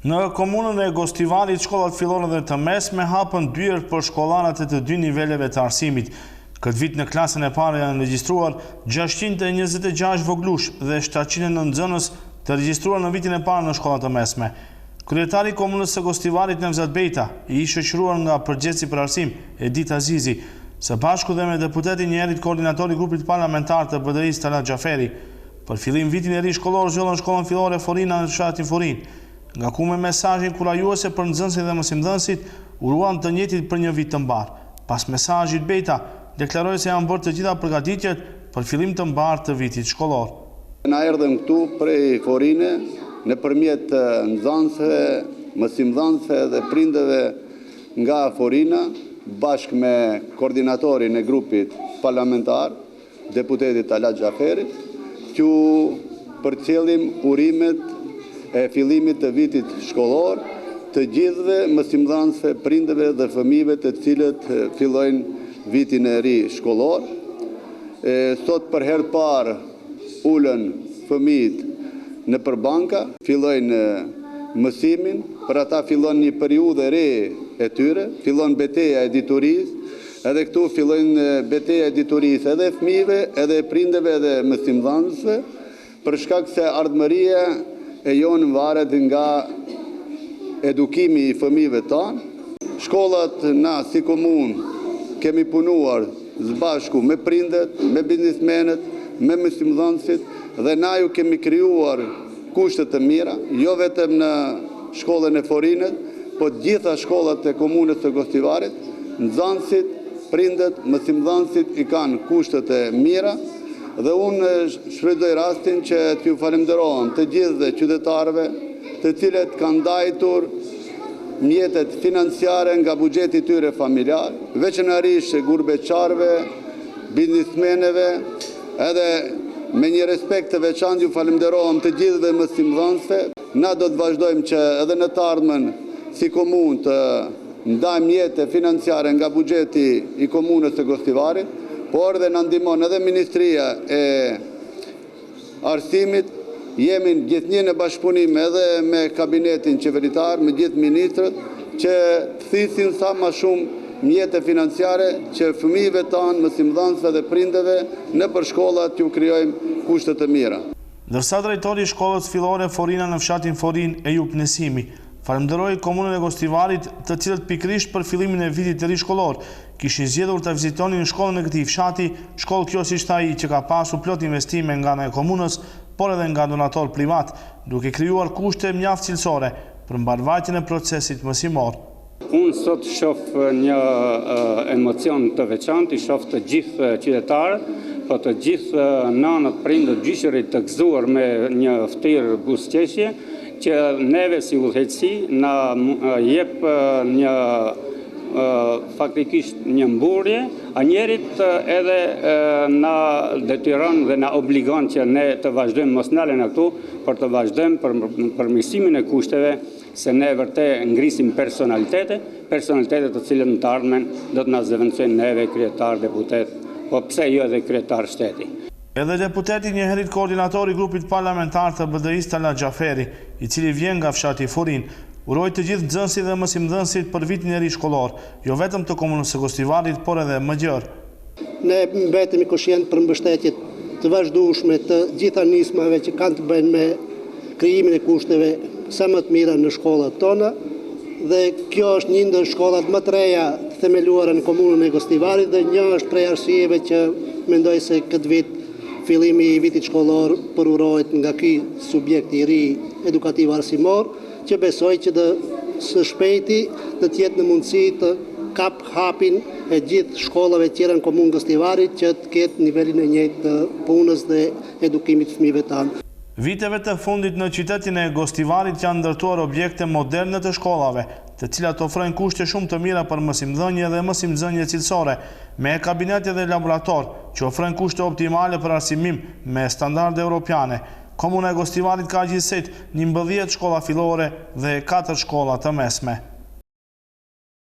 Në komunën e Gostivarit, shkollat fillore dhe të mesme hapën dyert për shkollarët e të dy niveleve të arsimit. Këtë vit në klasën e parë janë regjistruar 626 voglush dhe 709 nxënës të regjistruar në vitin e parë në shkollat të mesme. Kryetari i komunës së Gostivarit, Nevzat Bejta, i shoqëruar nga përgjithësi për arsim, Edith Azizi, së bashku dhe me deputetin e njerit koordinatori i grupit parlamentar të BDI-s Talat Xhaferi, për fillim vitin e ri shkollor zhvillon shkollën fillore Forina në fshatin Forin, nga ku me mesazhe inkurajuese për nxënësit dhe mësimdhënësit uruan të njëjtit për një vit të mbar. Pas mesazhit, Bejta deklaroi se janë bërë të gjitha përgatitjet për fillim të mbar të vitit shkollor. Na erdhëm këtu prej Forine nëpërmjet nxënësve, mësimdhënësve dhe prindëve nga Forina, bashkë me koordinatorin e grupit parlamentar, deputetit Talat Xhaferit, që përcjellim urimet e fillimit të vitit shkollor të gjithëve mësimdhënësve, prindëve dhe fëmijëve të cilët fillojnë vitin e ri shkollor. Sot për herë parë ulën fëmijët në përbanka, fillojnë mësimin, për ata fillon një periudhë e re e tyre, fillon betejë e diturisë, edhe këtu fillojnë betejë e diturisë edhe fëmijëve, edhe prindëve dhe mësimdhënësve, për shkak se ardhmëria e jonë varet nga edukimi i fëmijëve tanë. Shkollat na si komunë kemi punuar zbashku me prindet, me biznismenët, me mësimdhënësit dhe na ju kemi krijuar kushte të mira, jo vetëm në shkollën e Forinës, po të gjitha shkollat e komunës së Gostivarit, nxënësit, prindet, mësimdhënësit i kanë kushtet e mira. Dhe unë shfrytëzoj rastin që t'ju falenderoj të gjithë dhe qytetarëve të cilët kanë ndajtur mjetet financiare nga buxheti i tyre familjar, veçanërisht gurbeçarëve, biznismenëve, edhe me një respekt të veçantë ju falenderoj të gjithë dhe mësimdhënësve. Na do të vazhdojmë që edhe në të ardhmen si komunë të ndajmë mjete financiare nga buxheti i komunës së Gostivarit, por dhe në ndihmon edhe Ministria e Arsimit, jemi gjithnjë në bashkëpunim edhe me kabinetin qeveritar, me gjithë ministrët, që të thisin sa më shumë mjete financiare që fëmijëve tanë, mësimdhënësve dhe prindëve në për shkollat ju krijojmë kushte të mira. Ndërsa drejtori i shkollës fillore Forina në fshatin Forin, Ejup Nesimi, falenderoi komunën e Gostivarit, të cilët pikërisht për fillimin e vitit të ri shkollor kishin zgjedhur të vizitonin shkollën e këtij fshati, shkollë kjo si ai që ka pasur plot investime nga ana e komunës, por edhe nga donator privat, duke krijuar kushte mjaft cilësore për mbarvajtjen e procesit mësimor. Unë sot shoh një emocion të veçantë, i shoh të gjithë qytetarët, po të gjithë nanët, prindët, gjyqërit të gëzuar me një ftyrë buzëqeshje, që neve si udhëheqësi na jep një faktikisht një mburje, a njerit edhe na detyron dhe na obligon që ne të vazhdojmë mos ndalen këtu, por të vazhdojmë për përmirësimin e kushteve, se ne vërtet ngrisim personalitete të cilët në të ardhmen do të na zëvendësojnë neve kryetar, deputet, po pse jo edhe kryetar shteti. Edhe deputeti njëherët koordinator i grupit parlamentar të BDI-s Talat Xhaferi, i cili vjen nga fshati Forin, uroi të gjithë nxënësit dhe mësimdhënësit për vitin e ri shkollor, jo vetëm të komunës së Gostivarit, por edhe më gjerë. Ne mbetemi koshient për mbështetje të vazhdueshme të gjitha nismave që kanë të bëjnë me krijimin e kushteve sa më të mira në shkollat tona, dhe kjo është një ndër shkollat më të reja të themeluara në komunën e Gostivarit dhe një është prej arsyeve që mendoj se këtë vit fillimi i vitit shkollor përurohet nga ky subjekt i ri edukativ arsimor, që besoj që së shpejti të jetë në mundësi të kap hapin e gjithë shkollave tjera në komunë Gostivarit që të ketë nivelin e njëjtë të punës dhe edukimit të fëmijëve tanë. Viteve të fundit në qytetin e Gostivarit janë ndërtuar objekte moderne të shkollave, të cilat ofrojnë kushte shumë të mira për mësimdhënie dhe mësimdhënie cilësore, me kabinete dhe laborator, që ofrojnë kushte optimale për arsimim me standarde europiane. Komuna e Gostivarit ka gjithsej 11 shkolla fillore dhe 4 shkolla të mesme.